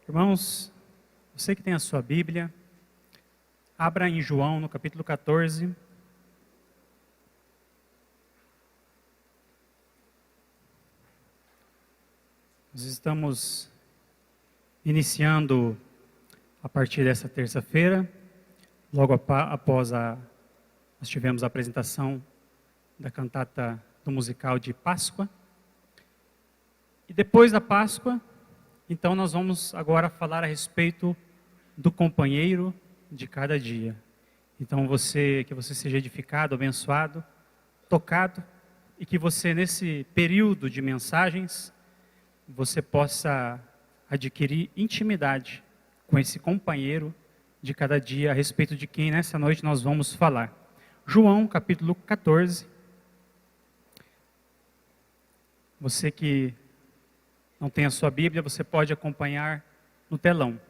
Irmãos, você que tem a sua Bíblia, abra em João, no capítulo 14. Nós estamos iniciando a partir dessa terça-feira, logo após nós tivemos a apresentação da cantata do musical de Páscoa. E depois da Páscoa, então nós vamos agora falar a respeito do companheiro de cada dia. Então que você seja edificado, abençoado, tocado, e que você nesse período de mensagens, você possa adquirir intimidade com esse companheiro de cada dia, a respeito de quem nessa noite nós vamos falar. João, capítulo 14. Você que não tem a sua Bíblia, você pode acompanhar no telão.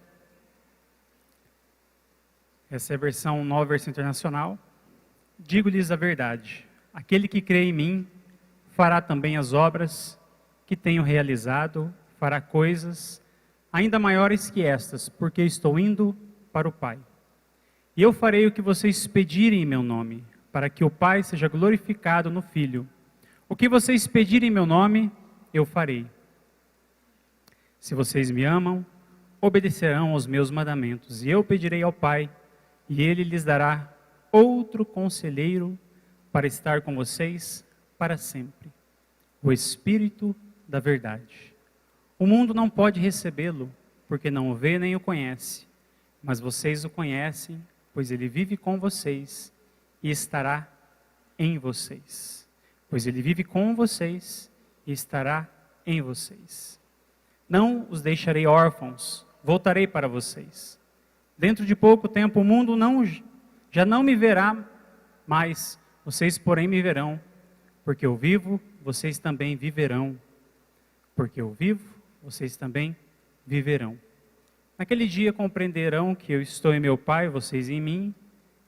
Essa é a versão nova, versão internacional. Digo-lhes a verdade: aquele que crê em mim fará também as obras que tenho realizado, fará coisas ainda maiores que estas, porque estou indo para o Pai. E eu farei o que vocês pedirem em meu nome, para que o Pai seja glorificado no Filho. O que vocês pedirem em meu nome, eu farei. Se vocês me amam, obedecerão aos meus mandamentos, e eu pedirei ao Pai, e Ele lhes dará outro conselheiro para estar com vocês para sempre, o Espírito da verdade. O mundo não pode recebê-lo, porque não o vê nem o conhece, mas vocês o conhecem, pois Ele vive com vocês e estará em vocês. Pois Ele vive com vocês e estará em vocês. Não os deixarei órfãos, voltarei para vocês. Dentro de pouco tempo o mundo já não me verá mais, vocês porém me verão, porque eu vivo, vocês também viverão. Porque eu vivo, vocês também viverão. Naquele dia compreenderão que eu estou em meu Pai, vocês em mim,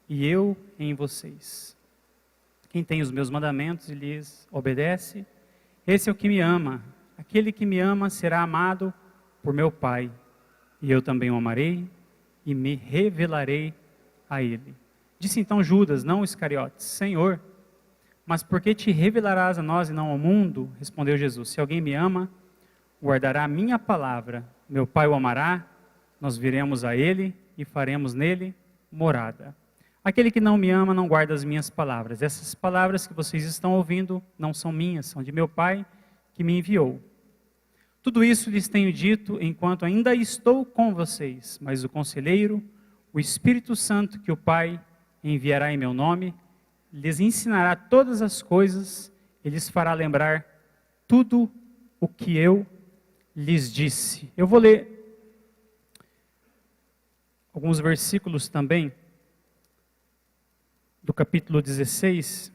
e eu em vocês. Quem tem os meus mandamentos e lhes obedece, esse é o que me ama. Aquele que me ama será amado por meu Pai, e eu também o amarei e me revelarei a ele. Disse então Judas, não Iscariotes: Senhor, mas por que te revelarás a nós e não ao mundo? Respondeu Jesus: se alguém me ama, guardará a minha palavra, meu Pai o amará, nós viremos a ele e faremos nele morada. Aquele que não me ama não guarda as minhas palavras. Essas palavras que vocês estão ouvindo não são minhas, são de meu Pai que me enviou. Tudo isso lhes tenho dito enquanto ainda estou com vocês, mas o Conselheiro, o Espírito Santo que o Pai enviará em meu nome, lhes ensinará todas as coisas e lhes fará lembrar tudo o que eu lhes disse. Eu vou ler alguns versículos também do capítulo 16,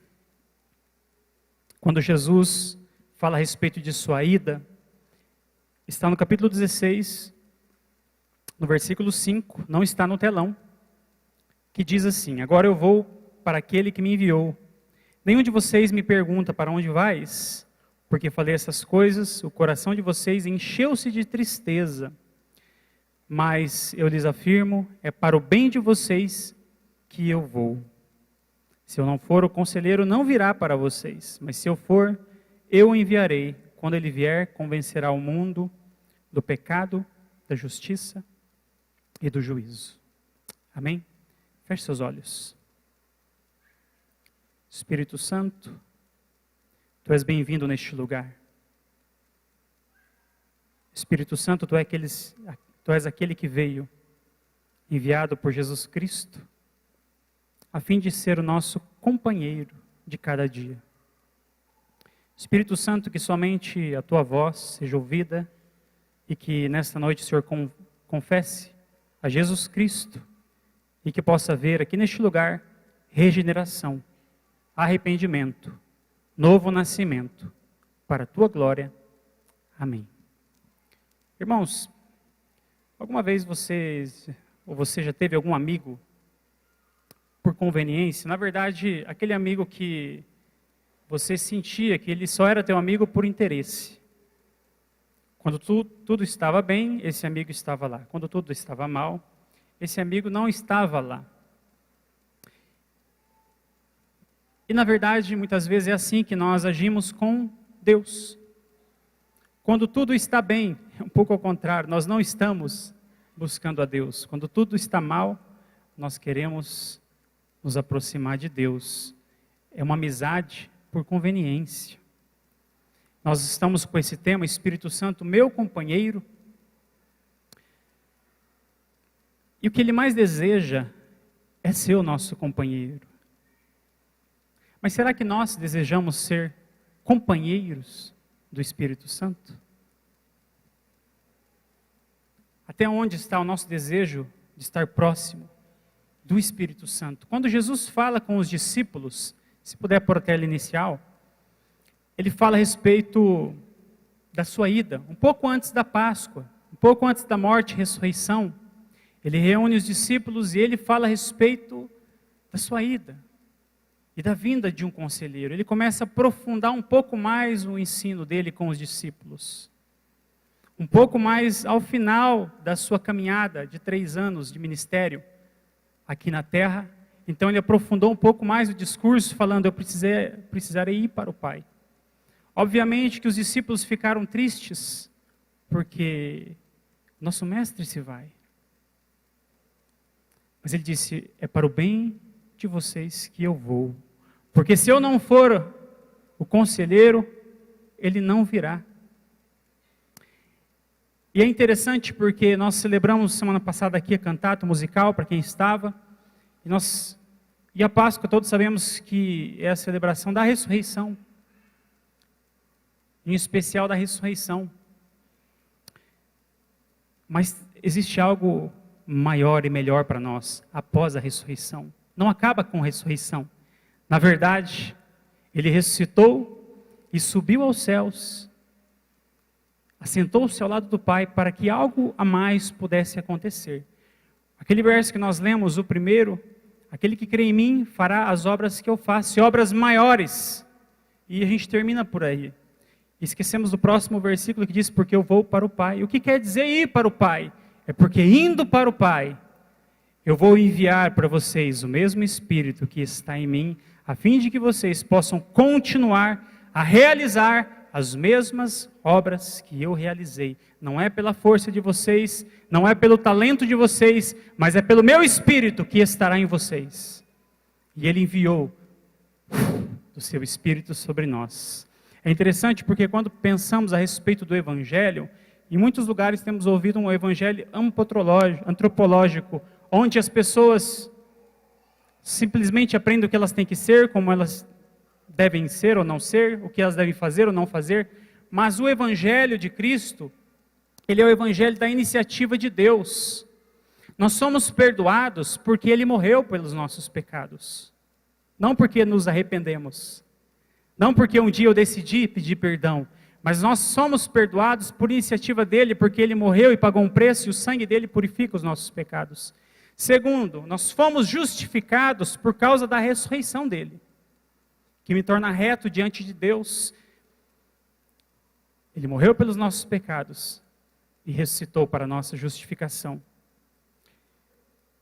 quando Jesus fala a respeito de sua ida. Está no capítulo 16, no versículo 5, não está no telão, que diz assim: agora eu vou para aquele que me enviou. Nenhum de vocês me pergunta: para onde vais? Porque falei essas coisas, o coração de vocês encheu-se de tristeza. Mas eu lhes afirmo, é para o bem de vocês que eu vou. Se eu não for, o conselheiro não virá para vocês, mas se eu for, eu o enviarei. Quando ele vier, convencerá o mundo do pecado, da justiça e do juízo. Amém? Feche seus olhos. Espírito Santo, Tu és bem-vindo neste lugar. Espírito Santo, Tu és aquele que veio, enviado por Jesus Cristo, a fim de ser o nosso companheiro de cada dia. Espírito Santo, que somente a Tua voz seja ouvida e que nesta noite o Senhor confesse a Jesus Cristo e que possa haver aqui neste lugar regeneração, arrependimento, novo nascimento, para a Tua glória. Amém. Irmãos, alguma vez você já teve algum amigo por conveniência? Na verdade, aquele amigo que você sentia que ele só era teu amigo por interesse. Quando tudo estava bem, esse amigo estava lá. Quando tudo estava mal, esse amigo não estava lá. E na verdade, muitas vezes é assim que nós agimos com Deus. Quando tudo está bem, é um pouco ao contrário, nós não estamos buscando a Deus. Quando tudo está mal, nós queremos nos aproximar de Deus. É uma amizade por conveniência. Nós estamos com esse tema, Espírito Santo, meu companheiro. E o que Ele mais deseja é ser o nosso companheiro. Mas será que nós desejamos ser companheiros do Espírito Santo? Até onde está o nosso desejo de estar próximo do Espírito Santo? Quando Jesus fala com os discípulos, se puder pôr a tela inicial, Ele fala a respeito da sua ida, um pouco antes da Páscoa, um pouco antes da morte e ressurreição. Ele reúne os discípulos e Ele fala a respeito da sua ida e da vinda de um conselheiro. Ele começa a aprofundar um pouco mais o ensino dele com os discípulos. Um pouco mais ao final da sua caminhada de 3 anos de ministério aqui na terra. Então ele aprofundou um pouco mais o discurso, falando: eu precisarei ir para o Pai. Obviamente que os discípulos ficaram tristes, porque nosso mestre se vai. Mas ele disse: é para o bem de vocês que eu vou. Porque se eu não for o conselheiro, ele não virá. E é interessante porque nós celebramos semana passada aqui a cantata musical, para quem estava. E a Páscoa, todos sabemos que é a celebração da ressurreição. Em especial da ressurreição. Mas existe algo maior e melhor para nós após a ressurreição. Não acaba com a ressurreição. Na verdade, Ele ressuscitou e subiu aos céus, assentou-se ao lado do Pai para que algo a mais pudesse acontecer. Aquele verso que nós lemos, o primeiro: aquele que crê em mim fará as obras que eu faço, e obras maiores. E a gente termina por aí. Esquecemos do próximo versículo que diz: porque eu vou para o Pai. O que quer dizer ir para o Pai? É porque indo para o Pai, eu vou enviar para vocês o mesmo Espírito que está em mim, a fim de que vocês possam continuar a realizar as mesmas obras que eu realizei. Não é pela força de vocês, não é pelo talento de vocês, mas é pelo meu Espírito que estará em vocês. E Ele enviou do seu Espírito sobre nós. É interessante porque quando pensamos a respeito do Evangelho, em muitos lugares temos ouvido um Evangelho antropológico, onde as pessoas simplesmente aprendem o que elas têm que ser, como elas devem ser ou não ser, o que elas devem fazer ou não fazer. Mas o Evangelho de Cristo, ele é o Evangelho da iniciativa de Deus. Nós somos perdoados porque Ele morreu pelos nossos pecados. Não porque nos arrependemos. Não porque um dia eu decidi pedir perdão. Mas nós somos perdoados por iniciativa dEle, porque Ele morreu e pagou um preço e o sangue dEle purifica os nossos pecados. Segundo, nós fomos justificados por causa da ressurreição dEle, que me torna reto diante de Deus. Ele morreu pelos nossos pecados e ressuscitou para a nossa justificação.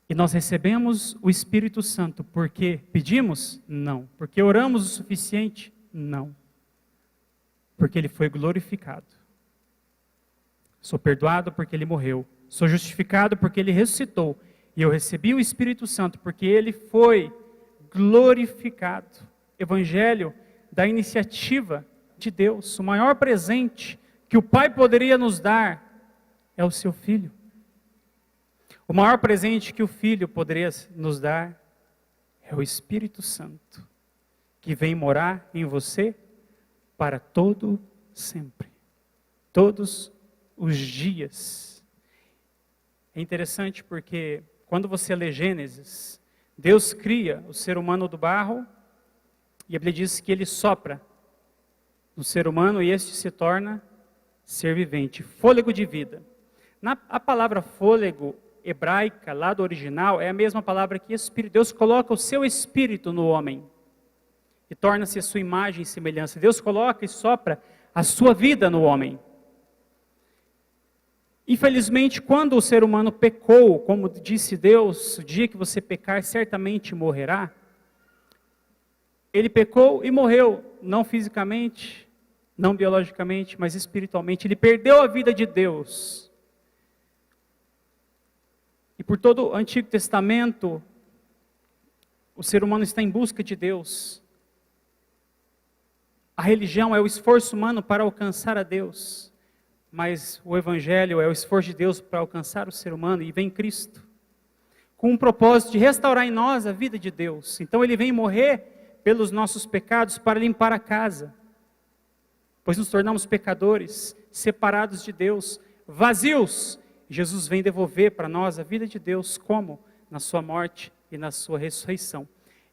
E nós recebemos o Espírito Santo porque pedimos? Não. Porque oramos o suficiente? Não. Porque Ele foi glorificado. Sou perdoado porque Ele morreu. Sou justificado porque Ele ressuscitou. E eu recebi o Espírito Santo porque Ele foi glorificado. Evangelho da iniciativa de Deus. O maior presente que o Pai poderia nos dar é o seu Filho. O maior presente que o Filho poderia nos dar é o Espírito Santo, que vem morar em você para todo sempre, todos os dias. É interessante porque quando você lê Gênesis, Deus cria o ser humano do barro e a Bíblia diz que Ele sopra no ser humano e este se torna ser vivente, fôlego de vida. A palavra fôlego hebraica, lá do original, é a mesma palavra que Espírito. Deus coloca o seu Espírito no homem e torna-se a sua imagem e semelhança. Deus coloca e sopra a sua vida no homem. Infelizmente, quando o ser humano pecou, como disse Deus, o dia que você pecar, certamente morrerá. Ele pecou e morreu, não fisicamente, não biologicamente, mas espiritualmente. Ele perdeu a vida de Deus. E por todo o Antigo Testamento, o ser humano está em busca de Deus. A religião é o esforço humano para alcançar a Deus. Mas o Evangelho é o esforço de Deus para alcançar o ser humano, e vem Cristo, com um propósito de restaurar em nós a vida de Deus. Então ele vem morrer pelos nossos pecados para limpar a casa, pois nos tornamos pecadores, separados de Deus, vazios. Jesus vem devolver para nós a vida de Deus, como? Na sua morte e na sua ressurreição.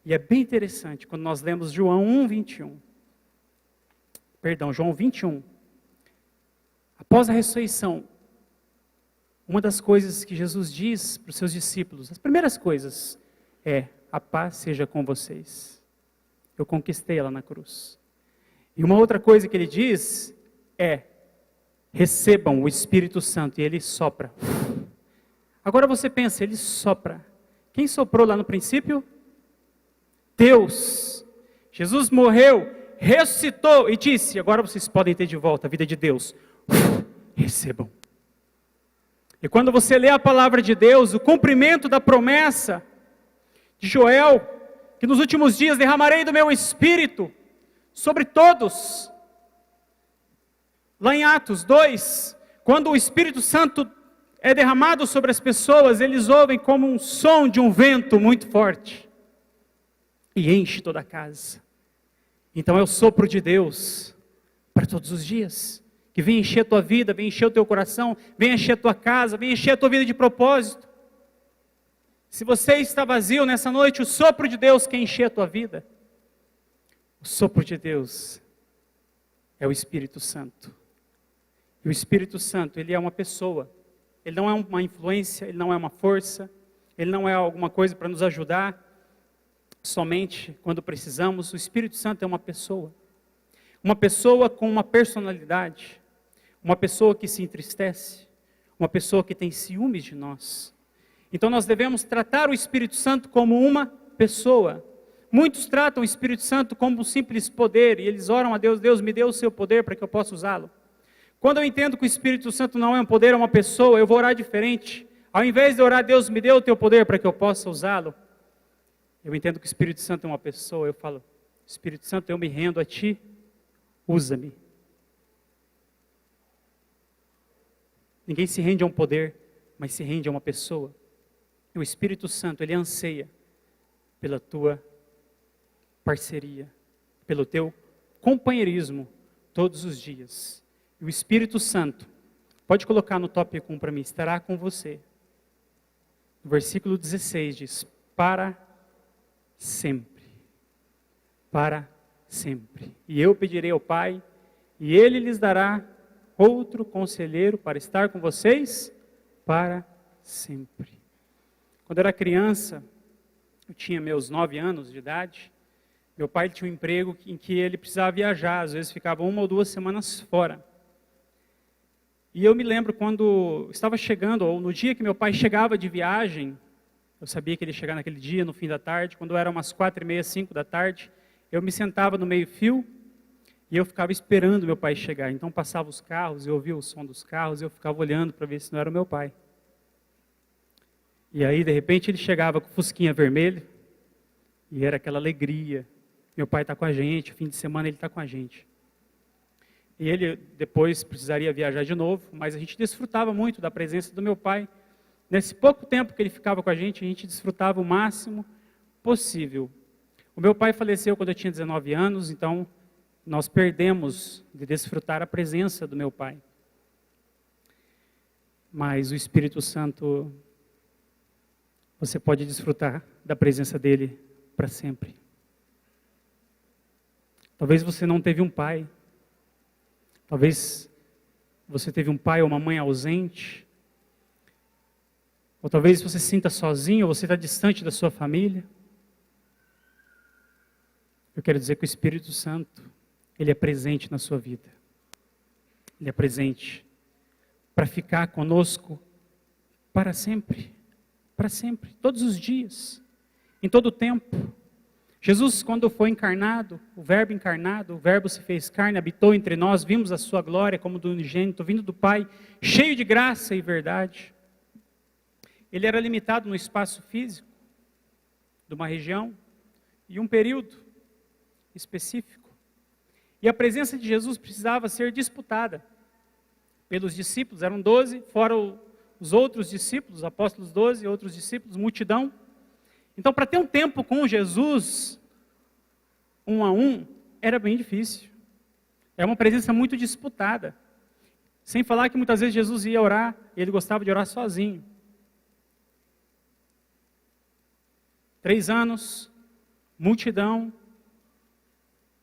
E é bem interessante quando nós lemos João 21. Após a ressurreição, uma das coisas que Jesus diz para os seus discípulos, as primeiras coisas, é: a paz seja com vocês. Eu conquistei ela na cruz. E uma outra coisa que ele diz é: recebam o Espírito Santo. E ele sopra. Agora você pensa, ele sopra. Quem soprou lá no princípio? Deus. Jesus morreu, ressuscitou e disse: agora vocês podem ter de volta a vida de Deus. Recebam. E quando você lê a palavra de Deus, o cumprimento da promessa de Joel, que nos últimos dias derramarei do meu Espírito sobre todos. Lá em Atos 2, quando o Espírito Santo é derramado sobre as pessoas, eles ouvem como um som de um vento muito forte, e enche toda a casa. Então é o sopro de Deus, para todos os dias, que vem encher a tua vida, vem encher o teu coração, vem encher a tua casa, vem encher a tua vida de propósito. Se você está vazio nessa noite, o sopro de Deus quer encher a tua vida. O sopro de Deus é o Espírito Santo. E o Espírito Santo, ele é uma pessoa. Ele não é uma influência, ele não é uma força, ele não é alguma coisa para nos ajudar somente quando precisamos. O Espírito Santo é uma pessoa. Uma pessoa com uma personalidade. Uma pessoa que se entristece. Uma pessoa que tem ciúmes de nós. Então nós devemos tratar o Espírito Santo como uma pessoa. Muitos tratam o Espírito Santo como um simples poder, e eles oram a Deus: Deus, me dê o seu poder para que eu possa usá-lo. Quando eu entendo que o Espírito Santo não é um poder, é uma pessoa, eu vou orar diferente. Ao invés de orar: Deus, me dê o teu poder para que eu possa usá-lo, eu entendo que o Espírito Santo é uma pessoa. Eu falo: Espírito Santo, eu me rendo a ti, usa-me. Ninguém se rende a um poder, mas se rende a uma pessoa. E o Espírito Santo, ele anseia pela tua parceria, pelo teu companheirismo todos os dias. E o Espírito Santo, pode colocar no tópico 1 para mim, estará com você. No versículo 16 diz: para sempre. Para sempre. E eu pedirei ao Pai, e Ele lhes dará outro conselheiro para estar com vocês para sempre. Quando eu era criança, eu tinha meus 9 anos de idade, meu pai tinha um emprego em que ele precisava viajar, às vezes ficava 1 ou 2 semanas fora. E eu me lembro quando estava chegando, ou no dia que meu pai chegava de viagem, eu sabia que ele ia chegar naquele dia, no fim da tarde, quando era umas 4h30, 5 da tarde, eu me sentava no meio-fio e eu ficava esperando meu pai chegar. Então passava os carros, eu ouvia o som dos carros, eu ficava olhando para ver se não era o meu pai. E aí, de repente, ele chegava com fusquinha vermelho, e era aquela alegria. Meu pai está com a gente, fim de semana ele está com a gente. E ele depois precisaria viajar de novo, mas a gente desfrutava muito da presença do meu pai. Nesse pouco tempo que ele ficava com a gente desfrutava o máximo possível. O meu pai faleceu quando eu tinha 19 anos, então nós perdemos de desfrutar a presença do meu pai. Mas o Espírito Santo, você pode desfrutar da presença dele para sempre. Talvez você não teve um pai. Talvez você teve um pai ou uma mãe ausente. Ou talvez você se sinta sozinho, ou você está distante da sua família. Eu quero dizer que o Espírito Santo, ele é presente na sua vida. Ele é presente para ficar conosco para sempre, todos os dias, em todo o tempo. Jesus, quando foi encarnado, o Verbo se fez carne, habitou entre nós, vimos a sua glória como do unigênito, vindo do Pai, cheio de graça e verdade. Ele era limitado no espaço físico, de uma região e um período específico. E a presença de Jesus precisava ser disputada pelos discípulos, eram 12, fora os outros discípulos, apóstolos 12, outros discípulos, multidão. Então, para ter um tempo com Jesus, 1 a 1, era bem difícil. É uma presença muito disputada. Sem falar que muitas vezes Jesus ia orar, e ele gostava de orar sozinho. 3 anos, multidão.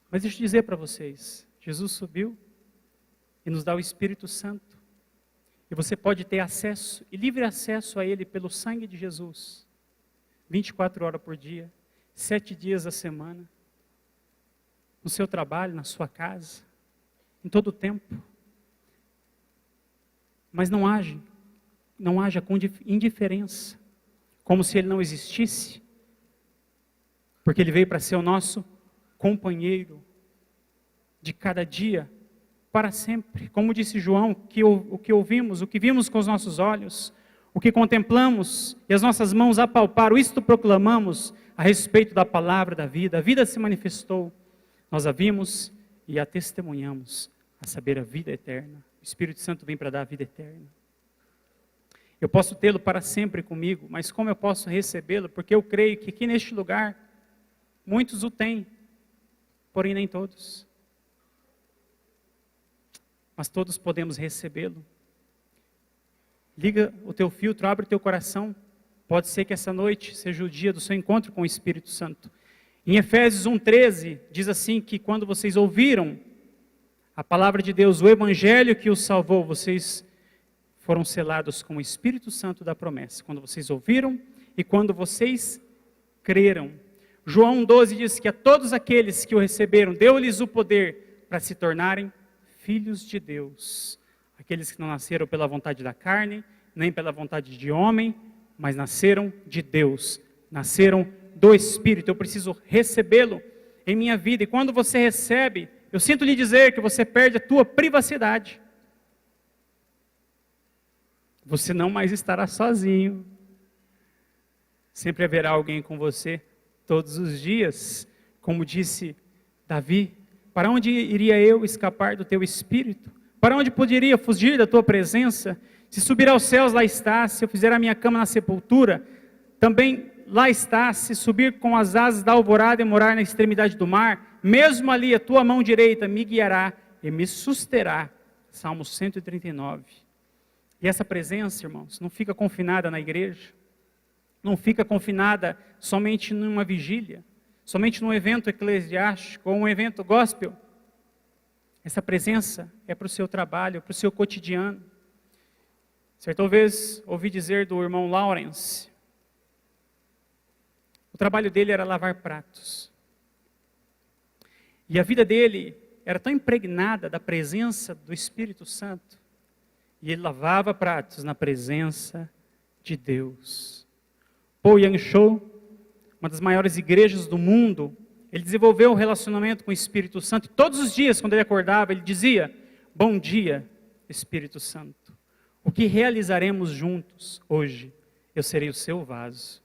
Mas deixa eu dizer para vocês, Jesus subiu e nos dá o Espírito Santo. E você pode ter acesso, e livre acesso a Ele pelo sangue de Jesus. 24 horas por dia, 7 dias da semana, no seu trabalho, na sua casa, em todo o tempo. Mas não haja com indiferença, como se Ele não existisse, porque Ele veio para ser o nosso companheiro de cada dia, para sempre. Como disse João, o que ouvimos, o que vimos com os nossos olhos, o que contemplamos e as nossas mãos apalparam, isto proclamamos a respeito da palavra da vida. A vida se manifestou, nós a vimos e a testemunhamos, a saber, a vida eterna. O Espírito Santo vem para dar a vida eterna. Eu posso tê-lo para sempre comigo, mas como eu posso recebê-lo? Porque eu creio que aqui neste lugar, muitos o têm, porém nem todos. Mas todos podemos recebê-lo. Liga o teu filtro, abre o teu coração. Pode ser que essa noite seja o dia do seu encontro com o Espírito Santo. Em Efésios 1:13, diz assim que quando vocês ouviram a palavra de Deus, o Evangelho que os salvou, vocês foram selados com o Espírito Santo da promessa. Quando vocês ouviram e quando vocês creram. João 12 diz que a todos aqueles que o receberam, deu-lhes o poder para se tornarem filhos de Deus. Aqueles que não nasceram pela vontade da carne, nem pela vontade de homem, mas nasceram de Deus, nasceram do Espírito. Eu preciso recebê-lo em minha vida. E quando você recebe, eu sinto lhe dizer que você perde a tua privacidade. Você não mais estará sozinho. Sempre haverá alguém com você todos os dias. Como disse Davi, para onde iria eu escapar do teu Espírito? Para onde poderia fugir da tua presença? Se subir aos céus, lá estás. Se eu fizer a minha cama na sepultura, também lá estás. Se subir com as asas da alvorada e morar na extremidade do mar, mesmo ali a tua mão direita me guiará e me susterá. Salmo 139. E essa presença, irmãos, não fica confinada na igreja. Não fica confinada somente numa vigília, somente num evento eclesiástico ou um evento gospel. Essa presença é para o seu trabalho, para o seu cotidiano. Certa vez ouvi dizer do irmão Lawrence, o trabalho dele era lavar pratos. E a vida dele era tão impregnada da presença do Espírito Santo, e ele lavava pratos na presença de Deus. Paul Yang-Cho, uma das maiores igrejas do mundo, ele desenvolveu um relacionamento com o Espírito Santo. E todos os dias, quando ele acordava, ele dizia: bom dia, Espírito Santo. O que realizaremos juntos hoje? Eu serei o seu vaso.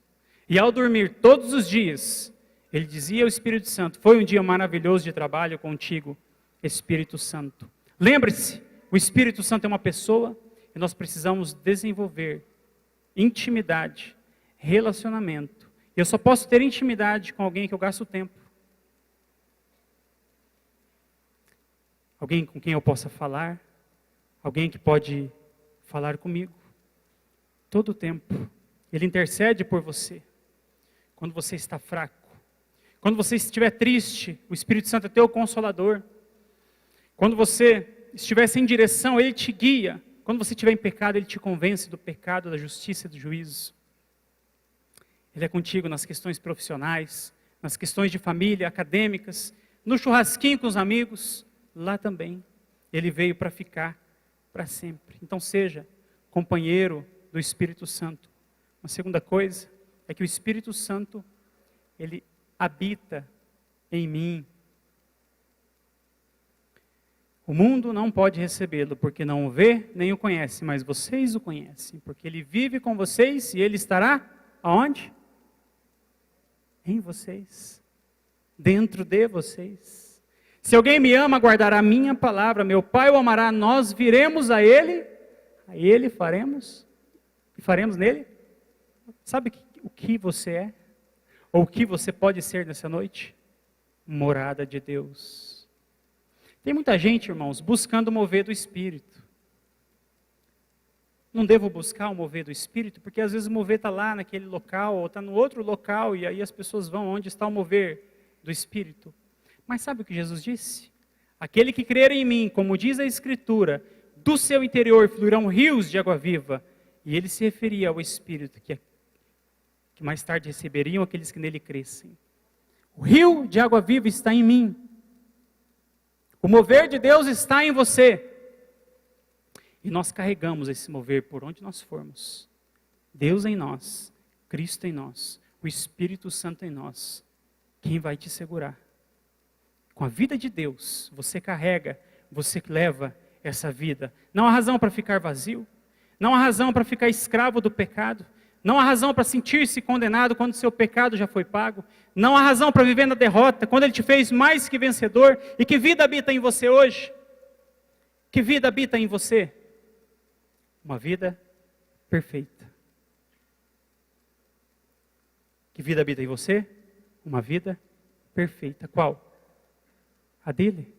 E ao dormir todos os dias, ele dizia ao Espírito Santo: foi um dia maravilhoso de trabalho contigo, Espírito Santo. Lembre-se, o Espírito Santo é uma pessoa e nós precisamos desenvolver intimidade, relacionamento. E eu só posso ter intimidade com alguém que eu gasto tempo. Alguém com quem eu possa falar, alguém que pode falar comigo, todo o tempo. Ele intercede por você, quando você está fraco. Quando você estiver triste, o Espírito Santo é teu consolador. Quando você estiver sem direção, Ele te guia. Quando você estiver em pecado, Ele te convence do pecado, da justiça e do juízo. Ele é contigo nas questões profissionais, nas questões de família, acadêmicas, no churrasquinho com os amigos. Lá também, Ele veio para ficar para sempre. Então seja companheiro do Espírito Santo. Uma segunda coisa é que o Espírito Santo, ele habita em mim. O mundo não pode recebê-lo, porque não o vê, nem o conhece, mas vocês o conhecem, porque ele vive com vocês e ele estará aonde? Em vocês, dentro de vocês. Se alguém me ama, guardará a minha palavra, meu Pai o amará, nós viremos a ele faremos, e faremos nele. Sabe o que você é? Ou o que você pode ser nessa noite? Morada de Deus. Tem muita gente, irmãos, buscando o mover do Espírito. Não devo buscar o mover do Espírito, porque às vezes o mover está lá naquele local, ou está no outro local, e aí as pessoas vão onde está o mover do Espírito. Mas sabe o que Jesus disse? Aquele que crer em mim, como diz a Escritura, do seu interior fluirão rios de água viva. E ele se referia ao Espírito, que mais tarde receberiam aqueles que nele crescem. O rio de água viva está em mim. O mover de Deus está em você. E nós carregamos esse mover por onde nós formos. Deus em nós, Cristo em nós, o Espírito Santo em nós. Quem vai te segurar? Com a vida de Deus, você carrega, você leva essa vida. Não há razão para ficar vazio. Não há razão para ficar escravo do pecado. Não há razão para sentir-se condenado quando seu pecado já foi pago. Não há razão para viver na derrota, quando Ele te fez mais que vencedor. E que vida habita em você hoje? Que vida habita em você? Uma vida perfeita. Que vida habita em você? Uma vida perfeita. Qual? A dele.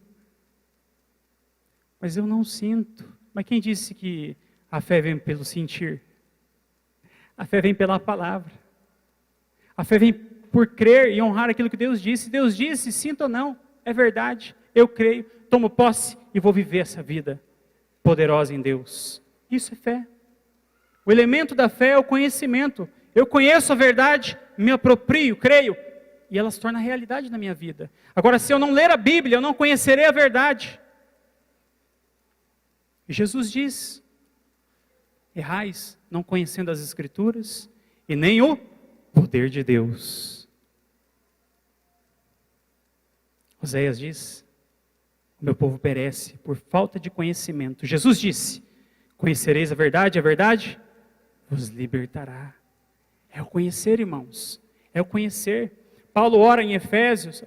Mas eu não sinto. Mas quem disse que a fé vem pelo sentir? A fé vem pela palavra. A fé vem por crer e honrar aquilo que Deus disse. Deus disse, sinta ou não, é verdade. Eu creio, tomo posse e vou viver essa vida poderosa em Deus. Isso é fé. O elemento da fé é o conhecimento. Eu conheço a verdade, me aproprio, creio, e ela se torna realidade na minha vida. Agora, se eu não ler a Bíblia, eu não conhecerei a verdade. E Jesus diz: errais, não conhecendo as Escrituras, e nem o poder de Deus. Oséias diz: o meu povo perece por falta de conhecimento. Jesus disse: conhecereis a verdade vos libertará. É o conhecer, irmãos, é o conhecer. Paulo ora em Efésios,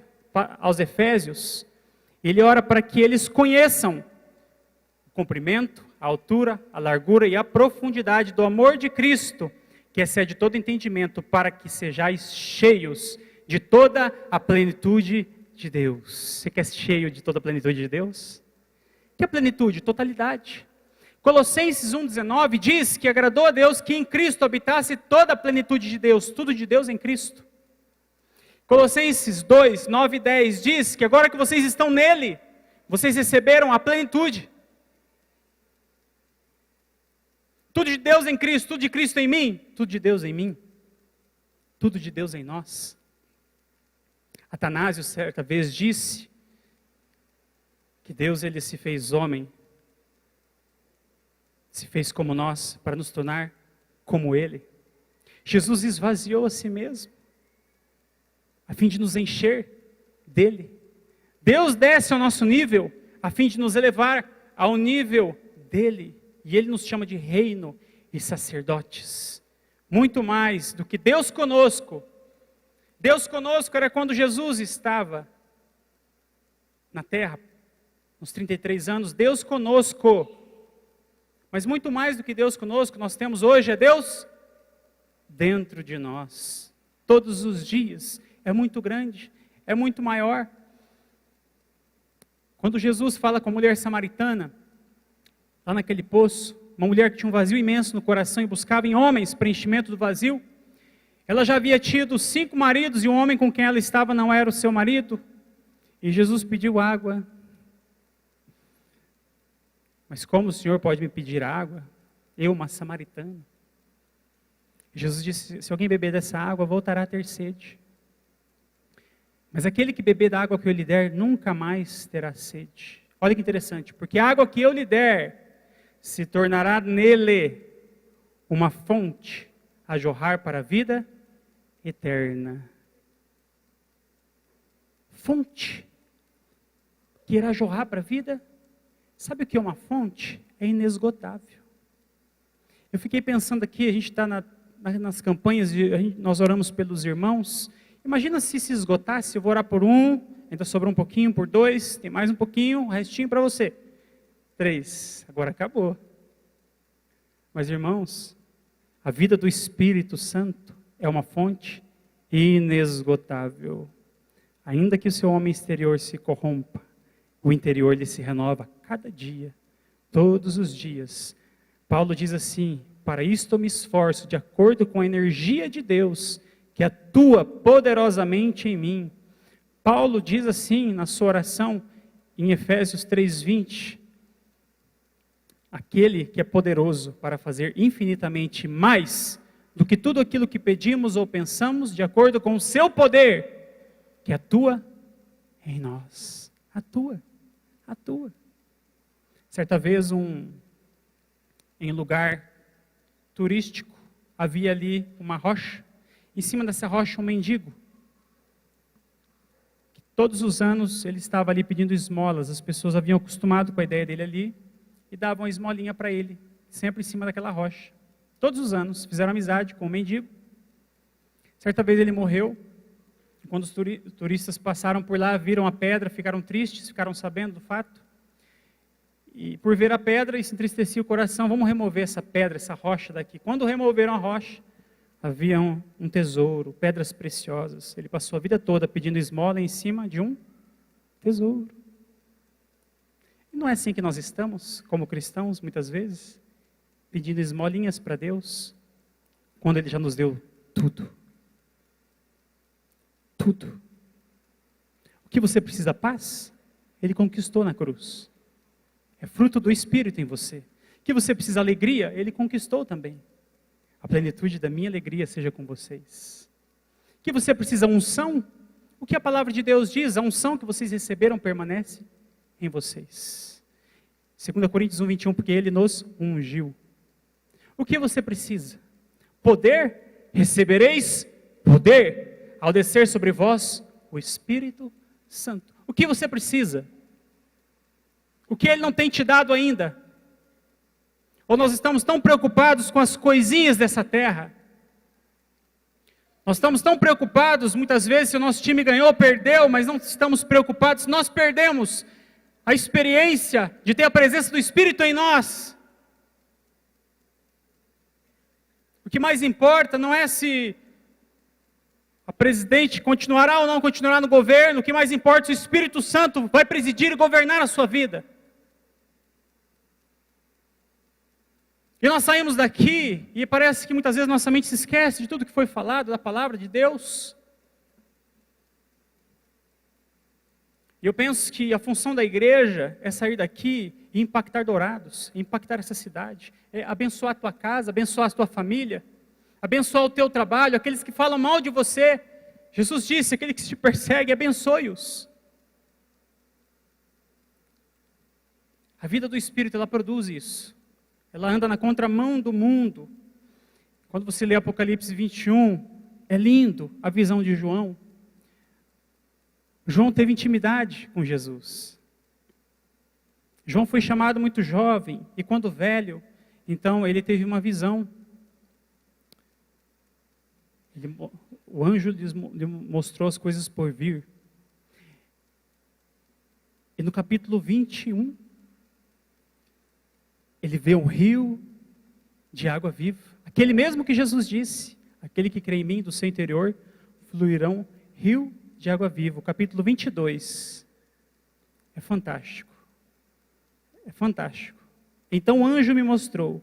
aos Efésios, ele ora para que eles conheçam o comprimento, a altura, a largura e a profundidade do amor de Cristo, que excede todo entendimento, para que sejais cheios de toda a plenitude de Deus. Você quer ser cheio de toda a plenitude de Deus? Que é plenitude? Totalidade. Colossenses 1,19 diz que agradou a Deus que em Cristo habitasse toda a plenitude de Deus, tudo de Deus em Cristo. Colossenses 2, 9 e 10 diz que agora que vocês estão nele, vocês receberam a plenitude. Tudo de Deus em Cristo, tudo de Cristo em mim, tudo de Deus em mim, tudo de Deus em nós. Atanásio certa vez disse que Deus ele se fez homem, se fez como nós, para nos tornar como Ele. Jesus esvaziou a si mesmo, a fim de nos encher dele. Deus desce ao nosso nível, a fim de nos elevar ao nível dele. E Ele nos chama de reino e sacerdotes. Muito mais do que Deus conosco. Deus conosco era quando Jesus estava na terra, nos 33 anos. Deus conosco. Mas muito mais do que Deus conosco, nós temos hoje é Deus dentro de nós. Todos os dias. É muito grande, é muito maior. Quando Jesus fala com a mulher samaritana, lá naquele poço, uma mulher que tinha um vazio imenso no coração e buscava em homens preenchimento do vazio. Ela já havia tido 5 maridos e o homem com quem ela estava não era o seu marido. E Jesus pediu água. Mas como o Senhor pode me pedir água? Eu, uma samaritana. Jesus disse, se alguém beber dessa água, voltará a ter sede. Mas aquele que beber da água que eu lhe der, nunca mais terá sede. Olha que interessante, porque a água que eu lhe der se tornará nele uma fonte a jorrar para a vida eterna. Fonte que irá jorrar para a vida. Sabe o que é uma fonte? É inesgotável. Eu fiquei pensando aqui, a gente está nas campanhas, nós oramos pelos irmãos. Imagina se esgotasse, eu vou orar por um, ainda sobrou um pouquinho, por dois, tem mais um pouquinho, o restinho para você. 3, agora acabou. Mas irmãos, a vida do Espírito Santo é uma fonte inesgotável. Ainda que o seu homem exterior se corrompa, o interior ele se renova cada dia, todos os dias. Paulo diz assim: para isto eu me esforço, de acordo com a energia de Deus, que atua poderosamente em mim. Paulo diz assim na sua oração, em Efésios 3:20, aquele que é poderoso para fazer infinitamente mais do que tudo aquilo que pedimos ou pensamos, de acordo com o seu poder, que atua em nós. Atua. Certa vez, em lugar turístico, havia ali uma rocha. Em cima dessa rocha, um mendigo. Todos os anos, ele estava ali pedindo esmolas. As pessoas haviam acostumado com a ideia dele ali e davam uma esmolinha para ele, sempre em cima daquela rocha. Todos os anos, fizeram amizade com o mendigo. Certa vez ele morreu. Quando os turistas passaram por lá, viram a pedra, ficaram tristes, ficaram sabendo do fato. E por ver a pedra, se entristecia o coração. Vamos remover essa pedra, essa rocha daqui. Quando removeram a rocha, havia um tesouro, pedras preciosas. Ele passou a vida toda pedindo esmola em cima de um tesouro. E não é assim que nós estamos, como cristãos, muitas vezes, pedindo esmolinhas para Deus, quando Ele já nos deu tudo. Tudo. O que você precisa, paz? Ele conquistou na cruz. É fruto do Espírito em você. O que você precisa, alegria? Ele conquistou também. A plenitude da minha alegria seja com vocês. O que você precisa, unção? O que a palavra de Deus diz? A unção que vocês receberam permanece em vocês. 2 Coríntios 1:21, porque Ele nos ungiu. O que você precisa? Poder? Recebereis poder ao descer sobre vós o Espírito Santo. O que você precisa? O que Ele não tem te dado ainda? Ou nós estamos tão preocupados com as coisinhas dessa terra? Nós estamos tão preocupados, muitas vezes, se o nosso time ganhou ou perdeu, mas não estamos preocupados se nós perdemos a experiência de ter a presença do Espírito em nós. O que mais importa não é se a presidente continuará ou não continuará no governo. O que mais importa é se o Espírito Santo vai presidir e governar a sua vida. E nós saímos daqui e parece que muitas vezes nossa mente se esquece de tudo que foi falado, da palavra de Deus. E eu penso que a função da igreja é sair daqui e impactar Dourados, impactar essa cidade, é abençoar a tua casa, abençoar a tua família, abençoar o teu trabalho, aqueles que falam mal de você. Jesus disse, aquele que te persegue, abençoe-os. A vida do Espírito, ela produz isso. Ela anda na contramão do mundo. Quando você lê Apocalipse 21, é lindo a visão de João. João teve intimidade com Jesus. João foi chamado muito jovem, e quando velho, então ele teve uma visão. O anjo lhe mostrou as coisas por vir. E no capítulo 21, ele vê um rio de água viva. Aquele mesmo que Jesus disse, aquele que crê em mim, do seu interior, fluirão rio de água viva. O capítulo 22 é fantástico. É fantástico. Então o anjo me mostrou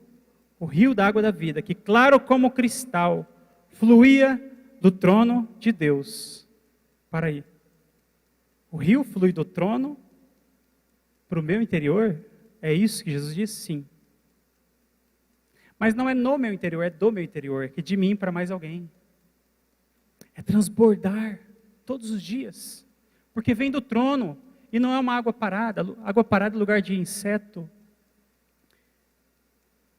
o rio da água da vida, que claro como cristal, fluía do trono de Deus. Para aí. O rio flui do trono para o meu interior? É isso que Jesus disse? Sim. Mas não é no meu interior, é do meu interior, é que de mim para mais alguém. É transbordar todos os dias, porque vem do trono, e não é uma água parada é lugar de inseto,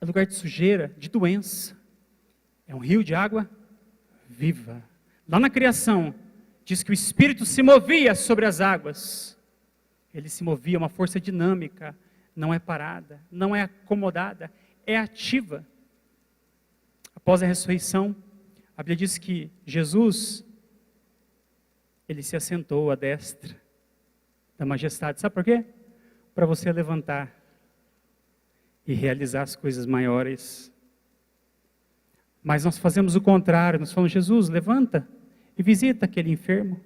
é lugar de sujeira, de doença. É um rio de água viva. Lá na criação, diz que o Espírito se movia sobre as águas. Ele se movia, uma força dinâmica, não é parada, não é acomodada, é ativa. Após a ressurreição, a Bíblia diz que Jesus, ele se assentou à destra da majestade. Sabe por quê? Para você levantar e realizar as coisas maiores. Mas nós fazemos o contrário, nós falamos: Jesus, levanta e visita aquele enfermo.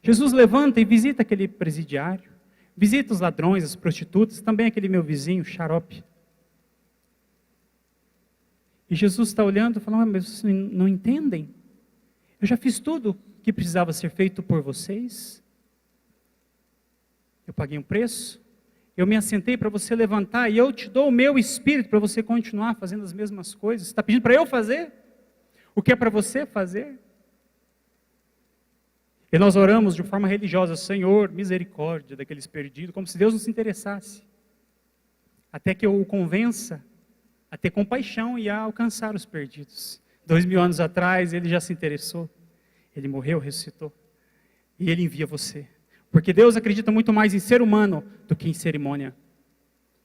Jesus, levanta e visita aquele presidiário. Visita os ladrões, as prostitutas, também aquele meu vizinho, xarope. E Jesus está olhando e falando: mas vocês não entendem? Eu já fiz tudo que precisava ser feito por vocês. Eu paguei um preço. Eu me assentei para você levantar e eu te dou o meu espírito para você continuar fazendo as mesmas coisas. Você está pedindo para eu fazer o que é para você fazer? E nós oramos de forma religiosa: Senhor, misericórdia daqueles perdidos, como se Deus não se interessasse. Até que eu o convença a ter compaixão e a alcançar os perdidos. 2000 anos atrás, ele já se interessou. Ele morreu, ressuscitou. E ele envia você. Porque Deus acredita muito mais em ser humano do que em cerimônia.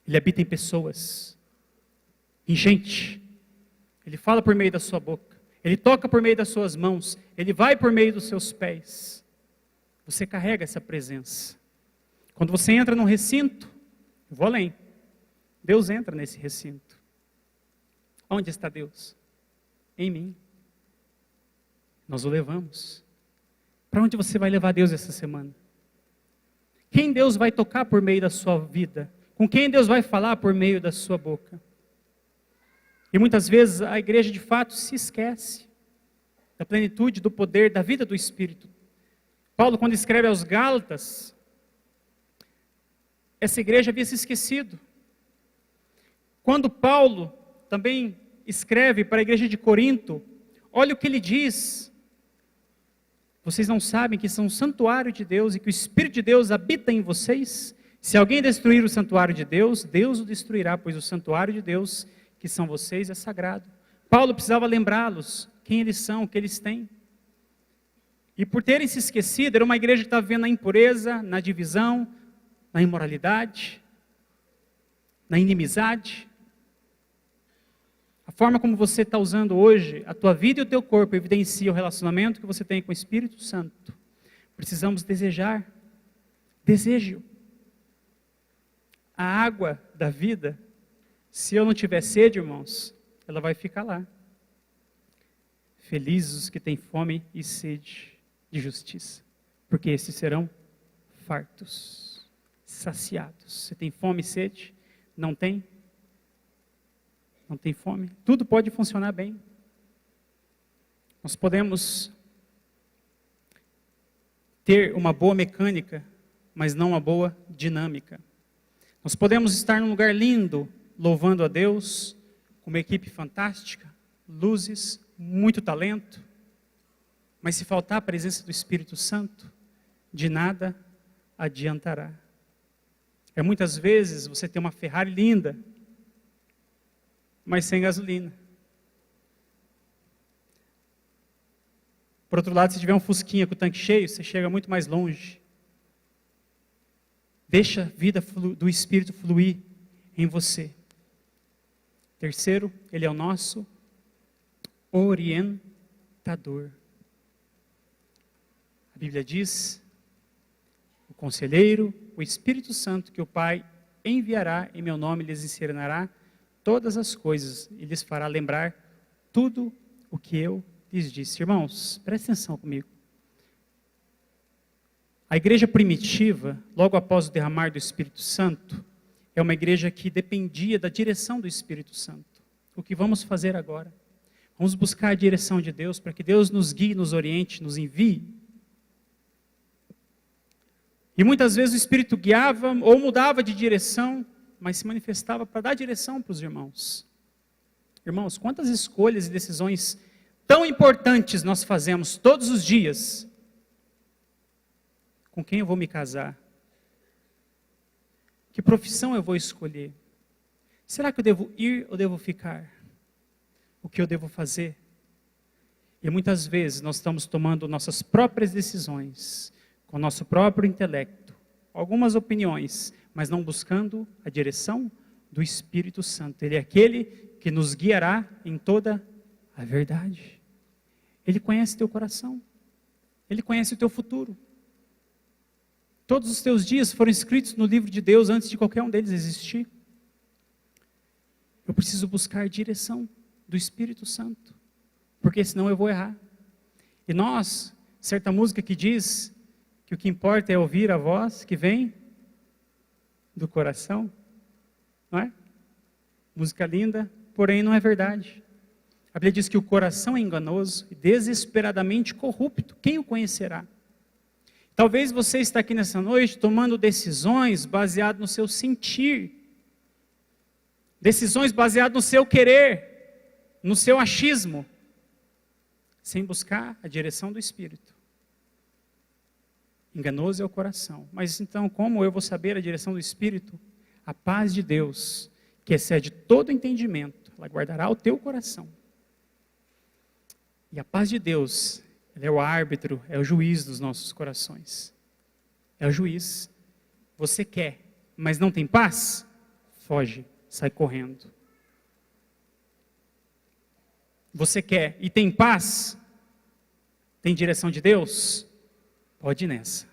Ele habita em pessoas, em gente. Ele fala por meio da sua boca. Ele toca por meio das suas mãos. Ele vai por meio dos seus pés. Você carrega essa presença. Quando você entra num recinto, eu vou além. Deus entra nesse recinto. Onde está Deus? Em mim. Nós o levamos. Para onde você vai levar Deus essa semana? Quem Deus vai tocar por meio da sua vida? Com quem Deus vai falar por meio da sua boca? E muitas vezes a igreja de fato se esquece da plenitude, do poder, da vida do Espírito. Paulo, quando escreve aos Gálatas, essa igreja havia se esquecido. Quando Paulo também escreve para a igreja de Corinto, olha o que ele diz: vocês não sabem que são um santuário de Deus e que o Espírito de Deus habita em vocês? Se alguém destruir o santuário de Deus, Deus o destruirá, pois o santuário de Deus, que são vocês, é sagrado. Paulo precisava lembrá-los quem eles são, o que eles têm. E por terem se esquecido, era uma igreja que estava vivendo na impureza, na divisão, na imoralidade, na inimizade. A forma como você está usando hoje, a tua vida e o teu corpo evidencia o relacionamento que você tem com o Espírito Santo. Precisamos desejar. Desejo. A água da vida, se eu não tiver sede, irmãos, ela vai ficar lá. Felizes os que têm fome e sede de justiça, porque esses serão fartos, saciados. Você tem fome e sede? Não tem? Não tem fome? Tudo pode funcionar bem. Nós podemos ter uma boa mecânica, mas não uma boa dinâmica. Nós podemos estar num lugar lindo, louvando a Deus, com uma equipe fantástica, luzes, muito talento, mas se faltar a presença do Espírito Santo, de nada adiantará. Muitas vezes você tem uma Ferrari linda, mas sem gasolina. Por outro lado, se tiver um Fusquinha com o tanque cheio, você chega muito mais longe. Deixa a vida do Espírito fluir em você. Terceiro, ele é o nosso orientador. A Bíblia diz: o conselheiro, o Espírito Santo, que o Pai enviará em meu nome, lhes ensinará todas as coisas e lhes fará lembrar tudo o que eu lhes disse. Irmãos, preste atenção comigo. A igreja primitiva, logo após o derramar do Espírito Santo, é uma igreja que dependia da direção do Espírito Santo. O que vamos fazer agora? Vamos buscar a direção de Deus, para que Deus nos guie, nos oriente, nos envie. E muitas vezes o Espírito guiava ou mudava de direção, mas se manifestava para dar direção para os irmãos. Irmãos, quantas escolhas e decisões tão importantes nós fazemos todos os dias? Com quem eu vou me casar? Que profissão eu vou escolher? Será que eu devo ir ou devo ficar? O que eu devo fazer? E muitas vezes nós estamos tomando nossas próprias decisões, com nosso próprio intelecto, algumas opiniões, mas não buscando a direção do Espírito Santo. Ele é aquele que nos guiará em toda a verdade. Ele conhece teu coração. Ele conhece o teu futuro. Todos os teus dias foram escritos no livro de Deus antes de qualquer um deles existir. Eu preciso buscar direção do Espírito Santo, porque senão eu vou errar. E nós, certa música que diz que o que importa é ouvir a voz que vem do coração, não é? Música linda, porém não é verdade. A Bíblia diz que o coração é enganoso e desesperadamente corrupto. Quem o conhecerá? Talvez você está aqui nessa noite tomando decisões baseadas no seu sentir, decisões baseadas no seu querer, no seu achismo, sem buscar a direção do Espírito. Enganoso é o coração. Mas então, como eu vou saber a direção do Espírito? A paz de Deus, que excede todo entendimento, ela guardará o teu coração. E a paz de Deus, ela é o árbitro, é o juiz dos nossos corações. É o juiz. Você quer, mas não tem paz? Foge, sai correndo. Você quer e tem paz? Tem direção de Deus? Pode ir nessa.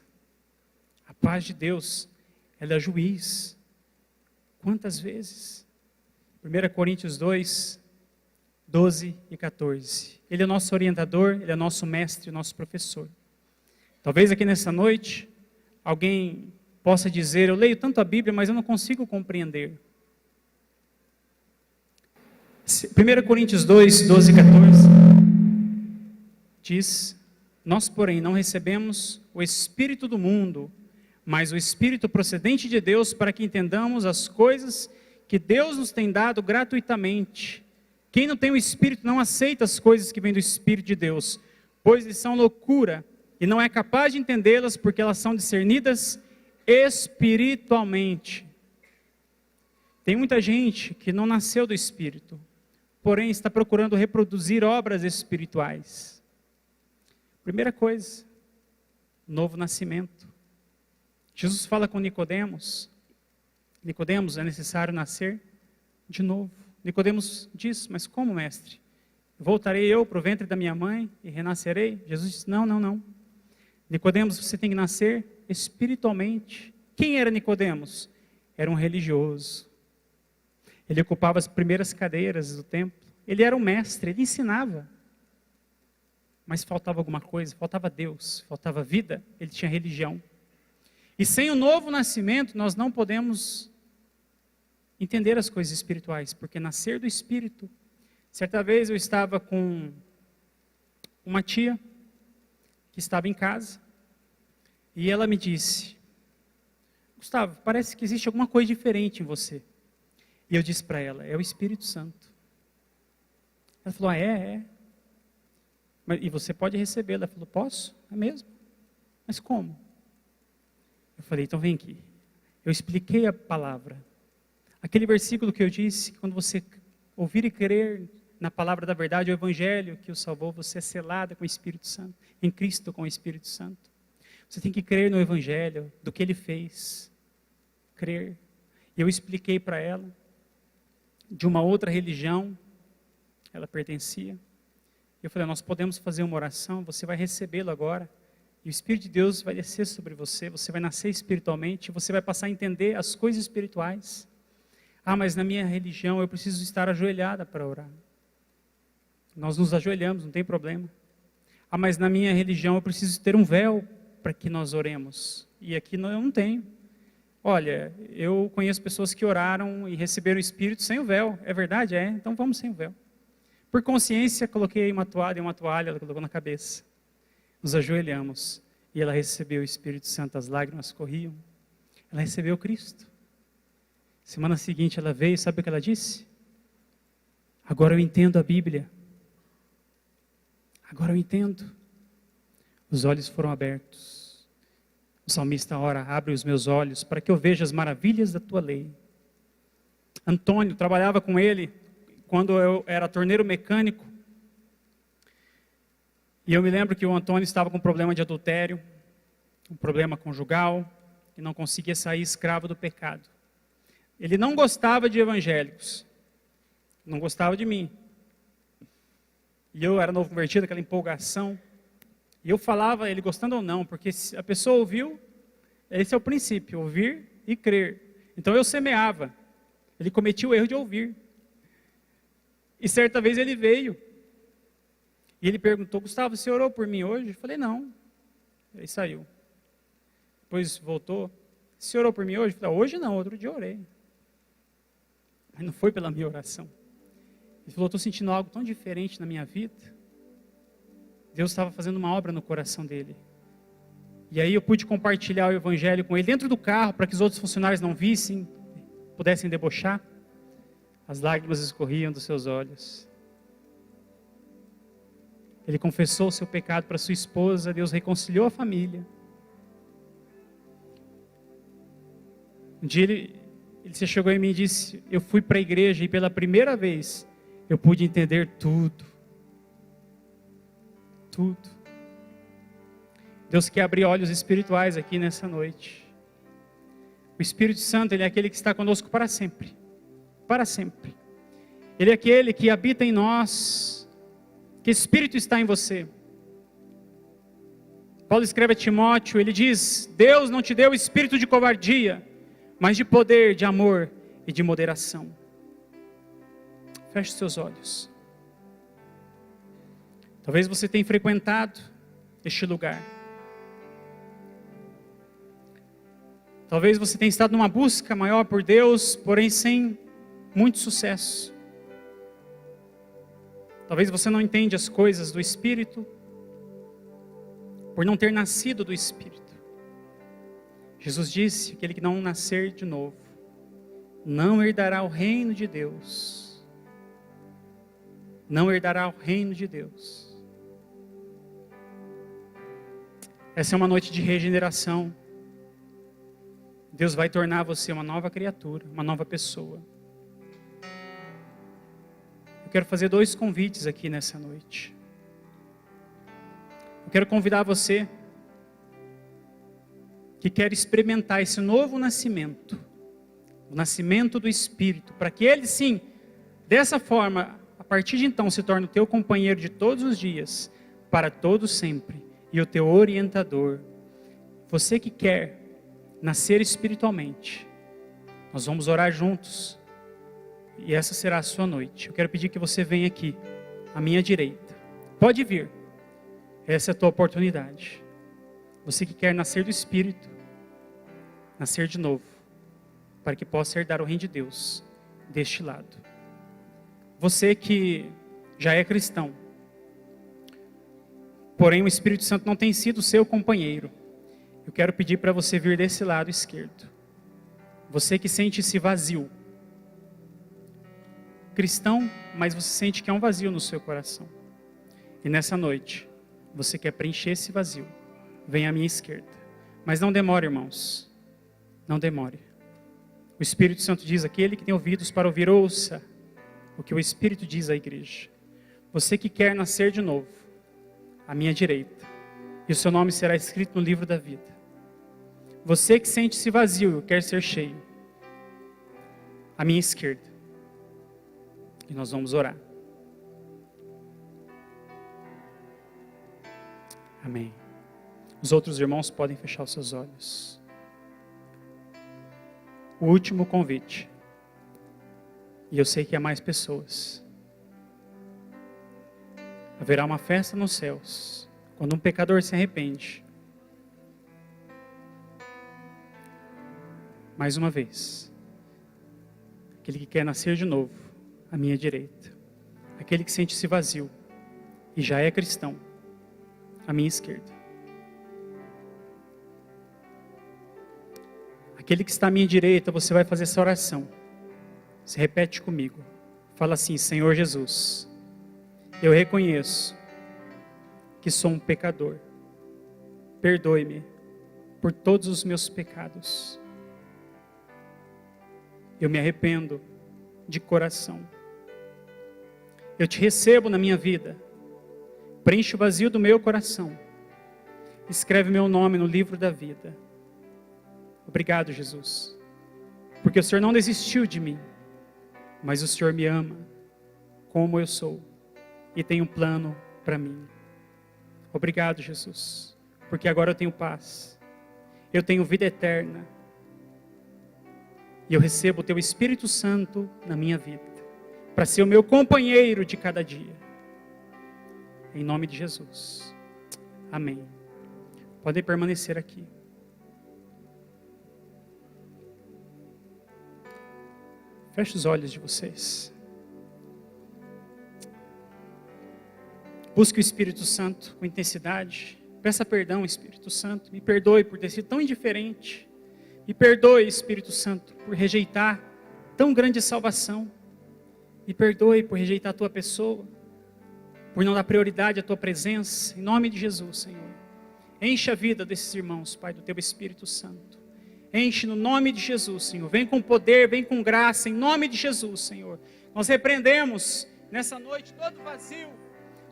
A paz de Deus, ela é juiz. Quantas vezes? 1 Coríntios 2, 12 e 14. Ele é nosso orientador, ele é nosso mestre, nosso professor. Talvez aqui nessa noite, alguém possa dizer, eu leio tanto a Bíblia, mas eu não consigo compreender. 1 Coríntios 2, 12 e 14, diz, nós, porém, não recebemos o Espírito do mundo, mas o Espírito procedente de Deus, para que entendamos as coisas que Deus nos tem dado gratuitamente. Quem não tem o Espírito não aceita as coisas que vêm do Espírito de Deus, pois eles são loucura, e não é capaz de entendê-las, porque elas são discernidas espiritualmente. Tem muita gente que não nasceu do Espírito, porém está procurando reproduzir obras espirituais. Primeira coisa, novo nascimento. Jesus fala com Nicodemos, Nicodemos, é necessário nascer de novo. Nicodemos diz, mas como, mestre? Voltarei eu para o ventre da minha mãe e renascerei? Jesus disse, não. Nicodemos, você tem que nascer espiritualmente. Quem era Nicodemos? Era um religioso. Ele ocupava as primeiras cadeiras do templo. Ele era um mestre, ele ensinava. Mas faltava alguma coisa, faltava Deus, faltava vida, ele tinha religião. E sem o novo nascimento, nós não podemos entender as coisas espirituais, porque nascer do Espírito. Certa vez eu estava com uma tia, que estava em casa, e ela me disse, Gustavo, parece que existe alguma coisa diferente em você. E eu disse para ela, é o Espírito Santo. Ela falou, é. E você pode recebê-lo. Ela falou, posso? É mesmo? Mas como? Eu falei, então vem aqui. Eu expliquei a palavra. Aquele versículo que eu disse, quando você ouvir e crer na palavra da verdade, o Evangelho que o salvou, você é selada com o Espírito Santo, em Cristo com o Espírito Santo. Você tem que crer no Evangelho, do que Ele fez. Crer. E eu expliquei para ela, de uma outra religião, ela pertencia. Eu falei, nós podemos fazer uma oração, você vai recebê-lo agora. E o Espírito de Deus vai descer sobre você, você vai nascer espiritualmente, você vai passar a entender as coisas espirituais. Ah, mas na minha religião eu preciso estar ajoelhada para orar. Nós nos ajoelhamos, não tem problema. Ah, mas na minha religião eu preciso ter um véu para que nós oremos. E aqui eu não tenho. Olha, eu conheço pessoas que oraram e receberam o Espírito sem o véu. É verdade? É. Então vamos sem o véu. Por consciência, coloquei uma toalha, ela colocou na cabeça. Nos ajoelhamos e ela recebeu o Espírito Santo, as lágrimas corriam. Ela recebeu Cristo. Semana seguinte ela veio, sabe o que ela disse? Agora eu entendo a Bíblia. Agora eu entendo. Os olhos foram abertos. O salmista ora, abre os meus olhos para que eu veja as maravilhas da tua lei. Antônio, trabalhava com ele quando eu era torneiro mecânico. E eu me lembro que o Antônio estava com um problema de adultério, um problema conjugal, e não conseguia sair escravo do pecado. Ele não gostava de evangélicos, não gostava de mim. E eu era novo convertido, aquela empolgação. E eu falava, ele gostando ou não, porque se a pessoa ouviu, esse é o princípio, ouvir e crer. Então eu semeava, ele cometia o erro de ouvir. E certa vez ele veio, e ele perguntou: Gustavo, você orou por mim hoje? Eu falei: não. Aí saiu. Depois voltou: você orou por mim hoje? Eu falei: hoje não, outro dia eu orei. Mas não foi pela minha oração. Ele falou: estou sentindo algo tão diferente na minha vida. Deus estava fazendo uma obra no coração dele. E aí eu pude compartilhar o evangelho com ele dentro do carro, para que os outros funcionários não vissem, pudessem debochar. As lágrimas escorriam dos seus olhos. Ele confessou o seu pecado para sua esposa, Deus reconciliou a família. Um dia ele se chegou em mim e disse: eu fui para a igreja e pela primeira vez eu pude entender tudo. Tudo. Deus quer abrir olhos espirituais aqui nessa noite. O Espírito Santo, Ele é aquele que está conosco para sempre. Para sempre. Ele é aquele que habita em nós. Que Espírito está em você? Paulo escreve a Timóteo, ele diz: Deus não te deu espírito de covardia, mas de poder, de amor e de moderação. Feche seus olhos. Talvez você tenha frequentado este lugar. Talvez você tenha estado numa busca maior por Deus, porém sem muito sucesso. Talvez você não entenda as coisas do Espírito, por não ter nascido do Espírito. Jesus disse: aquele que não nascer de novo, não herdará o reino de Deus. Não herdará o reino de Deus. Essa é uma noite de regeneração. Deus vai tornar você uma nova criatura, uma nova pessoa. Eu quero fazer 2 convites aqui nessa noite. Eu quero convidar você que quer experimentar esse novo nascimento, o nascimento do Espírito, para que ele sim, dessa forma, a partir de então, se torne o teu companheiro de todos os dias, para todo sempre, e o teu orientador. Você que quer nascer espiritualmente, nós vamos orar juntos, e essa será a sua noite. Eu quero pedir que você venha aqui, à minha direita. Pode vir, essa é a tua oportunidade. Você que quer nascer do Espírito, nascer de novo, para que possa herdar o reino de Deus deste lado. Você que já é cristão, porém o Espírito Santo não tem sido seu companheiro, eu quero pedir para você vir desse lado esquerdo. Você que sente-se vazio, cristão, mas você sente que há um vazio no seu coração. E nessa noite, você quer preencher esse vazio, vem à minha esquerda. Mas não demore, irmãos, não demore. O Espírito Santo diz: aquele que tem ouvidos para ouvir, ouça o que o Espírito diz à igreja. Você que quer nascer de novo, à minha direita, e o seu nome será escrito no livro da vida. Você que sente-se vazio e quer ser cheio, à minha esquerda. E nós vamos orar. Amém. Os outros irmãos podem fechar os seus olhos. O último convite. E eu sei que há mais pessoas. Haverá uma festa nos céus, quando um pecador se arrepende. Mais uma vez. Aquele que quer nascer de novo, à minha direita. Aquele que sente-se vazio e já é cristão, à minha esquerda. Aquele que está à minha direita, você vai fazer essa oração. Você repete comigo. Fala assim: Senhor Jesus, eu reconheço que sou um pecador. Perdoe-me por todos os meus pecados. Eu me arrependo de coração. Eu te recebo na minha vida. Preenche o vazio do meu coração. Escreve meu nome no livro da vida. Obrigado, Jesus. Porque o Senhor não desistiu de mim, mas o Senhor me ama como eu sou e tem um plano para mim. Obrigado, Jesus. Porque agora eu tenho paz. Eu tenho vida eterna. E eu recebo o Teu Espírito Santo na minha vida, para ser o meu companheiro de cada dia. Em nome de Jesus. Amém. Podem permanecer aqui. Feche os olhos de vocês. Busque o Espírito Santo com intensidade. Peça perdão, Espírito Santo. Me perdoe por ter sido tão indiferente. Me perdoe, Espírito Santo, por rejeitar tão grande salvação. Me perdoe por rejeitar a Tua pessoa, por não dar prioridade à Tua presença. Em nome de Jesus, Senhor. Enche a vida desses irmãos, Pai, do Teu Espírito Santo. Enche no nome de Jesus, Senhor. Vem com poder, vem com graça, em nome de Jesus, Senhor. Nós repreendemos nessa noite todo vazio,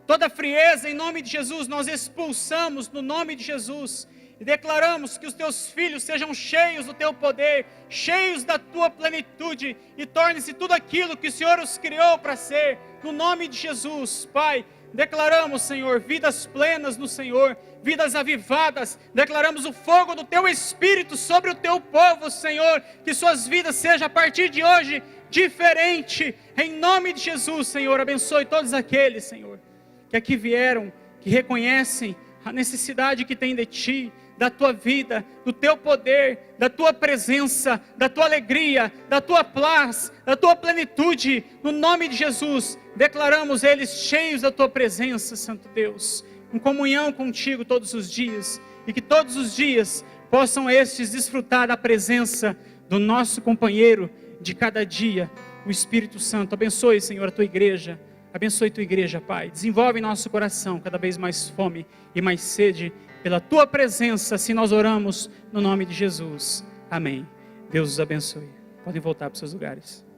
toda frieza, em nome de Jesus. Nós expulsamos no nome de Jesus. E declaramos que os Teus filhos sejam cheios do Teu poder, cheios da Tua plenitude, e torne-se tudo aquilo que o Senhor os criou para ser, no nome de Jesus, Pai. Declaramos, Senhor, vidas plenas no Senhor, vidas avivadas. Declaramos o fogo do Teu Espírito sobre o Teu povo, Senhor, que suas vidas sejam a partir de hoje diferente, em nome de Jesus, Senhor. Abençoe todos aqueles, Senhor, que aqui vieram, que reconhecem a necessidade que tem de Ti, da Tua vida, do Teu poder, da Tua presença, da Tua alegria, da Tua paz, da Tua plenitude, no nome de Jesus. Declaramos eles cheios da Tua presença, Santo Deus, em comunhão contigo todos os dias, e que todos os dias possam estes desfrutar da presença do nosso companheiro de cada dia, o Espírito Santo. Abençoe, Senhor, a Tua igreja. Abençoe Tua igreja, Pai. Desenvolve em nosso coração cada vez mais fome e mais sede pela Tua presença. Assim nós oramos no nome de Jesus. Amém. Deus os abençoe. Podem voltar para os seus lugares.